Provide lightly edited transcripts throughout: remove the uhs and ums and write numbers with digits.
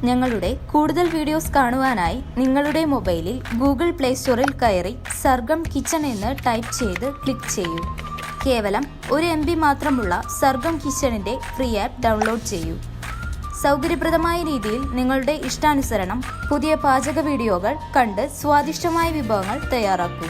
ഞങ്ങളുടെ കൂടുതൽ വീഡിയോസ് കാണുവാനായി നിങ്ങളുടെ മൊബൈലിൽ ഗൂഗിൾ പ്ലേ സ്റ്റോറിൽ കയറി സർഗം കിച്ചൺ എന്ന് ടൈപ്പ് ചെയ്ത് ക്ലിക്ക് ചെയ്യൂ. കേവലം 1 MB മാത്രമുള്ള സർഗം കിച്ചണിൻ്റെ ഫ്രീ ആപ്പ് ഡൗൺലോഡ് ചെയ്യൂ. സൗകര്യപ്രദമായ രീതിയിൽ നിങ്ങളുടെ ഇഷ്ടാനുസരണം പുതിയ പാചക വീഡിയോകൾ കണ്ട് സ്വാദിഷ്ടമായ വിഭവങ്ങൾ തയ്യാറാക്കൂ.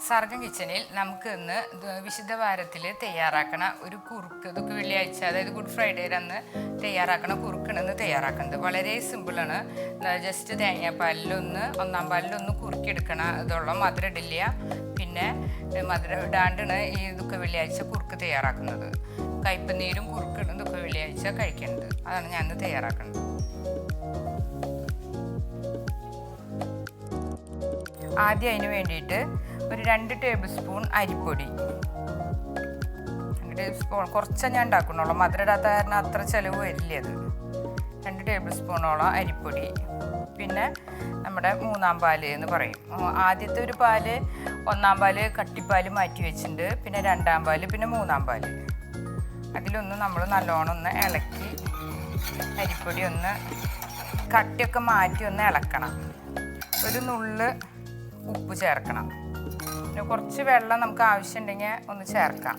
സർഗം കിച്ചണിൽ നമുക്ക് ഇന്ന് വിശുദ്ധ വാരത്തിൽ തയ്യാറാക്കണ ഒരു കുറുക്ക്, ഇതൊക്കെ വെള്ളിയാഴ്ച അതായത് ഗുഡ് ഫ്രൈഡേ അന്ന് തയ്യാറാക്കണ കുറുക്കിണെന്ന് തയ്യാറാക്കുന്നത് വളരെ സിമ്പിളാണ്. ജസ്റ്റ് തേങ്ങാപ്പാലിലൊന്ന് 1-ാം പാലിലൊന്ന് കുറുക്കിയെടുക്കണം. ഇതുള്ള മധുരം ഇടില്ല, പിന്നെ മധുരം ഇടാണ്ടാണ് ഈ ഇതൊക്കെ വെള്ളിയാഴ്ച കുറുക്ക് തയ്യാറാക്കുന്നത്. കയ്പനീരും കുറുക്കിടും ഇതൊക്കെ വെള്ളിയാഴ്ച കഴിക്കേണ്ടത്. അതാണ് ഞാൻ ഇന്ന് തയ്യാറാക്കുന്നത്. ആദ്യം അതിന് വേണ്ടിയിട്ട് ഒരു 2 ടേബിൾ സ്പൂൺ അരിപ്പൊടി, 2 ടേബിൾ സ്പൂൺ കുറച്ചേ ഞാൻ ഉണ്ടാക്കുന്നുള്ളൂ, മധുരം ഇടാത്ത കാരണം അത്ര ചിലവ് വരില്ല. അത് 2 ടേബിൾ സ്പൂണോളം അരിപ്പൊടി. പിന്നെ നമ്മുടെ 3-ാം പാല് എന്ന് പറയും. ആദ്യത്തെ ഒരു പാല് 1-ാം പാല് കട്ടിപ്പാല് മാറ്റി വെച്ചിട്ടുണ്ട്, പിന്നെ 2-ാം പാല്, പിന്നെ 3-ാം പാല്. അതിലൊന്ന് നമ്മൾ നല്ലോണം ഒന്ന് ഇളക്കി അരിപ്പൊടി ഒന്ന് കട്ടിയൊക്കെ മാറ്റി ഒന്ന് ഇളക്കണം. ഒരു നുള്ള് ഉപ്പ് ചേർക്കണം. പിന്നെ കുറച്ച് വെള്ളം നമുക്ക് ആവശ്യമുണ്ടെങ്കിൽ ഒന്ന് ചേർക്കാം.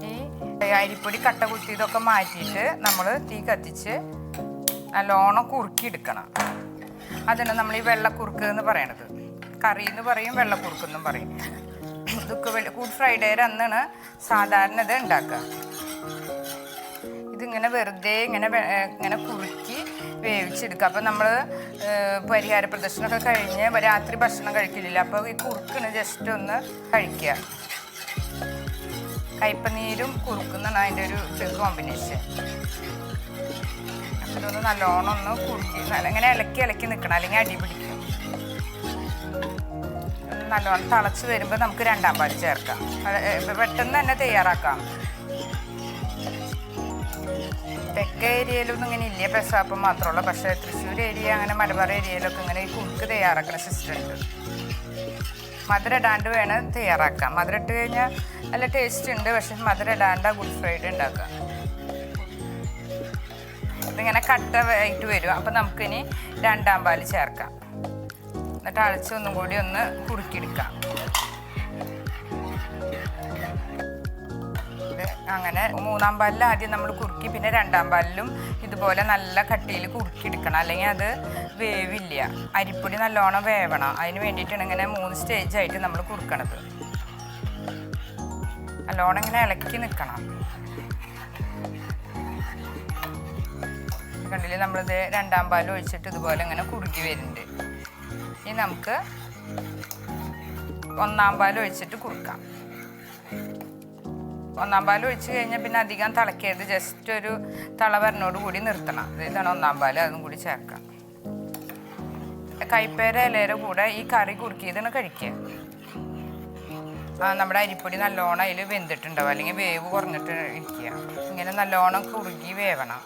ഈ അരിപ്പൊടി കട്ട കുത്തിയതൊക്കെ മാറ്റിയിട്ട് നമ്മൾ തീ കത്തിച്ച് നല്ലോണം കുറുക്കിയെടുക്കണം. അതിന് നമ്മൾ ഈ വെള്ളക്കുറുക്ക് എന്ന് പറയണത്. കറി എന്ന് പറയും, വെള്ളക്കുറുക്കെന്നും പറയും. ഇതൊക്കെ ഗുഡ് ഫ്രൈഡേ അന്നാണ് സാധാരണ ഇത് ഉണ്ടാക്കുക. ഇതിങ്ങനെ വെറുതെ ഇങ്ങനെ കുറുക്കി വേവിച്ചെടുക്കുക. അപ്പോൾ നമ്മൾ പരിഹാര പ്രദർശനമൊക്കെ കഴിഞ്ഞ് രാത്രി ഭക്ഷണം കഴിക്കില്ല, അപ്പോൾ ഈ കുറുക്കിന് ജസ്റ്റ് ഒന്ന് കഴിക്കുക. കയ്പനീരും കുറുക്കുന്നതാണ് അതിൻ്റെ ഒരു കോമ്പിനേഷൻ. അപ്പോൾ ഇതൊന്ന് നല്ലോണം ഒന്ന് കുറുക്കി ഇങ്ങനെ ഇളക്കി നിൽക്കണം, അല്ലെങ്കിൽ അടി പിടിക്കും. നല്ലോണം തിളച്ച് വരുമ്പോൾ നമുക്ക് 2-ാം പാല് ചേർക്കാം. പെട്ടെന്ന് തന്നെ തയ്യാറാക്കാം. തെക്കേ ഏരിയയിലൊന്നും ഇങ്ങനെ ഇല്ല, പെസാപ്പം മാത്രമുള്ള. പക്ഷേ തൃശ്ശൂർ ഏരിയ, അങ്ങനെ മലബാർ ഏരിയയിലൊക്കെ ഇങ്ങനെ ഈ കുറുക്ക് തയ്യാറാക്കുന്ന സിസ്റ്റം ഉണ്ട്. മധുരം ഇടാണ്ട് വേണം തയ്യാറാക്കാം. മധുരം ഇട്ട് കഴിഞ്ഞാൽ നല്ല ടേസ്റ്റ് ഉണ്ട്, പക്ഷെ മധുരം ഇടാണ്ട് ഗുഡ് ഫ്രൈഡേ ഉണ്ടാക്കാം. ഇതിങ്ങനെ കട്ടയായിട്ട് വരും. അപ്പം നമുക്കിനി 2-ാം പാല് ചേർക്കാം. എന്നിട്ട് അടച്ച് ഒന്നും കൂടി ഒന്ന് കുറുക്കിയെടുക്കാം. അങ്ങനെ 3-ാം പാലിൽ ആദ്യം നമ്മൾ കുറുക്കി, പിന്നെ 2-ാം പാലിലും ഇതുപോലെ നല്ല കട്ടിയിൽ കുറുക്കിയെടുക്കണം, അല്ലെങ്കിൽ അത് വേവില്ല. അരിപ്പൊടി നല്ലോണം വേവണം. അതിന് വേണ്ടിയിട്ടാണ് ഇങ്ങനെ 3 സ്റ്റേജായിട്ട് നമ്മൾ കുറുക്കണത്. നല്ലോണം ഇങ്ങനെ ഇളക്കി നിൽക്കണം. കണ്ടില്ലേ, നമ്മളിത് 2-ാം പാൽ ഒഴിച്ചിട്ട് ഇതുപോലെ ഇങ്ങനെ കുറുക്കി വരുന്നുണ്ട്. ഇനി നമുക്ക് 1-ാം പാൽ ഒഴിച്ചിട്ട് കുറുക്കാം. 1-ാം പാൽ ഒഴിച്ച് കഴിഞ്ഞാൽ പിന്നെ അധികം തിളക്കരുത്, ജസ്റ്റ് ഒരു തിള വരണോട് കൂടി നിർത്തണം. ഇതാണ് 1-ാം പാൽ, അതും കൂടി ചേർക്കാം. കൈപ്പേര ഇലയുടെ കൂടെ ഈ കറി കുറുക്കിയതാണ് കഴിക്കുക. നമ്മുടെ അരിപ്പൊടി നല്ലോണം അതിൽ വെന്തിട്ടുണ്ടാവും, അല്ലെങ്കിൽ വേവ് കുറഞ്ഞിട്ട് ഇരിക്കുക. ഇങ്ങനെ നല്ലോണം കുറുകി വേവണം.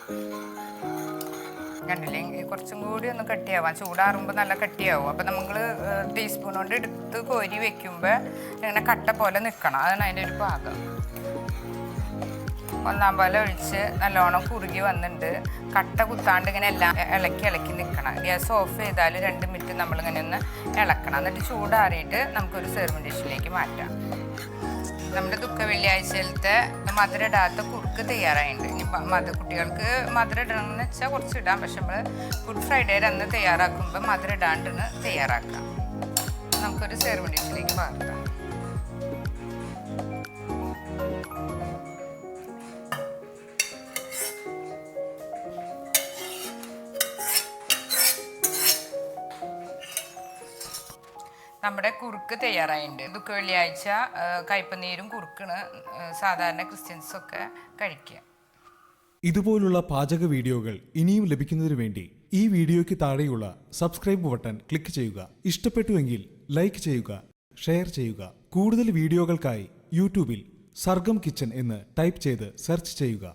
കണ്ടില്ലേ, കുറച്ചും കൂടി ഒന്ന് കട്ടിയാവാം. ചൂടാറുമ്പോൾ നല്ല കട്ടിയാവും. അപ്പം നമ്മൾ ടീസ്പൂൺ കൊണ്ട് എടുത്ത് കോരി വെക്കുമ്പോൾ ഇങ്ങനെ കട്ട പോലെ നിൽക്കണം. അതാണ് അതിൻ്റെ ഒരു പാകം. 1-ാം പാൽ ഒഴിച്ച് നല്ലോണം കുറുകി വന്നിട്ടുണ്ട്. കട്ട കുത്താണ്ട് ഇങ്ങനെ എല്ലാം ഇളക്കി നിൽക്കണം. ഗ്യാസ് ഓഫ് ചെയ്താൽ 2 മിനിറ്റ് നമ്മളിങ്ങനെ ഒന്ന് ഇളക്കണം. എന്നിട്ട് ചൂടാറിയിട്ട് നമുക്കൊരു സെർവിങ് ഡിഷിലേക്ക് മാറ്റാം. നമ്മുടെ ദുഃഖ വെള്ളിയാഴ്ചയിലത്തെ മധുരം ഇടാത്ത കുറുക്ക് തയ്യാറായിട്ടുണ്ട്. ഇനി കുട്ടികൾക്ക് മധുരം ഇടണമെന്ന് വെച്ചാൽ കുറച്ച് ഇടാം, പക്ഷെ നമ്മൾ ഗുഡ് ഫ്രൈഡേ അന്ന് തയ്യാറാക്കുമ്പോൾ മധുരം ഇടാണ്ടാണ് തയ്യാറാക്കാം. നമുക്കൊരു സെർവിങ് ഡിഷിലേക്ക് മാറ്റാം. നമ്മുടെ കുറുക്ക് തയ്യാറായിട്ടുണ്ട്. ദുഃഖ വെള്ളിയാഴ്ച കയ്പനീരും കുറുക്കിന് സാധാരണ ക്രിസ്ത്യൻസൊക്കെ കഴിക്കുക. ഇതുപോലുള്ള പാചക വീഡിയോകൾ ഇനിയും ലഭിക്കുന്നതിന് വേണ്ടി ഈ വീഡിയോയ്ക്ക് താഴെയുള്ള സബ്സ്ക്രൈബ് ബട്ടൺ ക്ലിക്ക് ചെയ്യുക. ഇഷ്ടപ്പെട്ടുവെങ്കിൽ ലൈക്ക് ചെയ്യുക, ഷെയർ ചെയ്യുക. കൂടുതൽ വീഡിയോകൾക്കായി യൂട്യൂബിൽ സർഗം കിച്ചൺ എന്ന് ടൈപ്പ് ചെയ്ത് സെർച്ച് ചെയ്യുക.